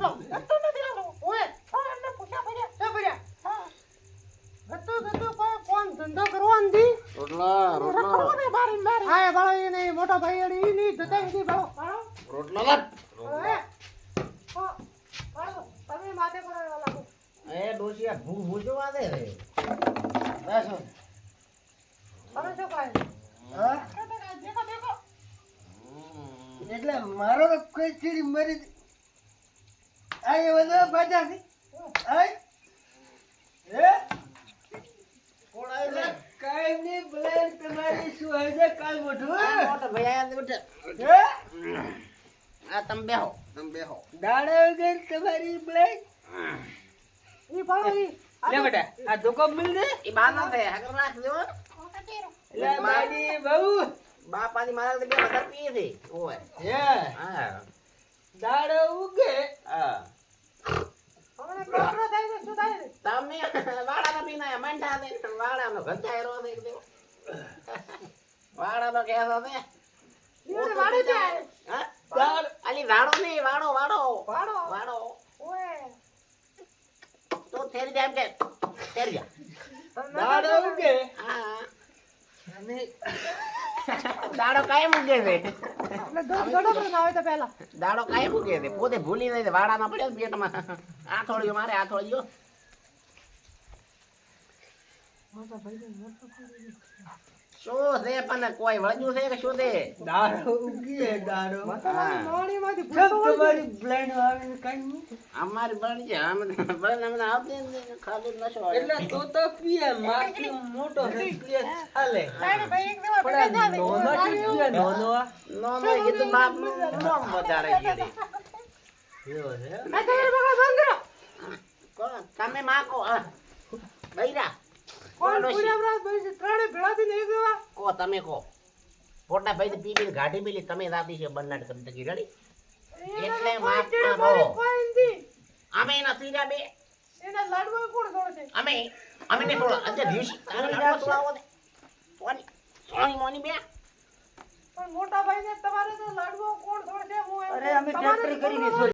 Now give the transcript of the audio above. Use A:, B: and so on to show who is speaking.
A: રોટલો ગતું નથી લાગતો ઓય એમને પૂછા પડ્યા તે પડ્યા હા ગતું કોણ ધંધો કરવો અંધી
B: રોટલા
A: બારી હા બાળો એ નહીં મોટો ભાઈ ઈ નહીં જતા ઈ બાળો
B: રોટલા લાટ
A: તમે માથે પડવા લાગો
B: એ ડોશિયા ભૂજો વાદે રે બેસો
A: તમે શું કહે
C: હા
A: દેખો
C: એટલે મારો તો કોઈ ચીડી મરી આ એ બધા બાજા છે આય હે
B: કોણ આવ્યું
C: કાઈ ની બ્લેન તમારી શું હશે કાલ મોઢું
B: મોટો ભાઈ આયા બેટા
C: હે
B: આ તમે બેહો
C: દાડે વગર તમારી બ્લેન
A: ઈ બાળો ઈ
C: લે બેટા આ ધોકો મિલ દે
B: એ બાના છે હકર નાખ દેવો
C: લે મારી બહુ
B: બાપાની મારા બે વધારે પીએ છે ઓય
C: હે
B: હા
C: દાડે ઉગે
B: હા
A: હવે કોકરો થાય ને શું થાય
B: તમે વાડાનો પીના મંઠા દે વાડાનો ગંધાયરો દે દેવો વાડાનો કેસો છે
A: ઈ વાડી જાય
B: હા
C: દાડ
B: અલી વાડો નહીં વાડો
A: વાડો ઓય
B: તો થેરી જાય કે થેરી જા
C: દાડે ઉગે
B: હા
C: અને
B: દાડો કાય મૂકે છે
A: એટલે દોડો પણ આવે તો પહેલા
B: દાડો કાય મૂકે છે પોતે ભૂલી જાય વાડામાં પડ્યો ને પેટમાં આથોળીઓ મારે આથોળીઓ શું છે પણ કોઈ વળ્યું છે કે શું છે
C: દાડો ઉગે દાડો
A: મોણીમાંથી
C: સબ તમારી બ્લેન આવીને કાઈ નહીં
B: અમારી બળી છે બળી આવતી નથી ખાલી નશો
C: એટલે તો પીએ માથી મોટો એટલે ચાલે
A: સાહેબ ભાઈ એક દેવા
C: પણ
A: બેઠા
C: આ નોનો પીએ નોનો
B: નો કીધું બાપ નું વધારે કીધી
C: એવો છે
A: આ તમારે બગા બંધ કરો
B: કોણ તમે માકો બૈરા
A: કોણ પૂરા બરા ભાઈ ત્રણે ભેળાથી નહીં દેવા
B: કો તમે કો પોટા ભાઈ પી પીને ગાડી મેલી તમે રાતી છે બન્નાટ કરી તકી રેડી એટલે માફ કરો
A: કોઈ નથી
B: અમે નથી રહ્યા બે
A: એના લાડવા કોણ છોડશે
B: અમે ને થોડો અંદર દિવસી તારે લાડવા તોડાવો દે સોની સોની મોની બે
A: પણ મોટા ભાઈને તમારે તો લાડવો કોણ છોડશે હું એમ
C: અરે અમે
A: તમારે
C: ફેક્ટરી
A: તો
C: કરીને
A: છોડવાનું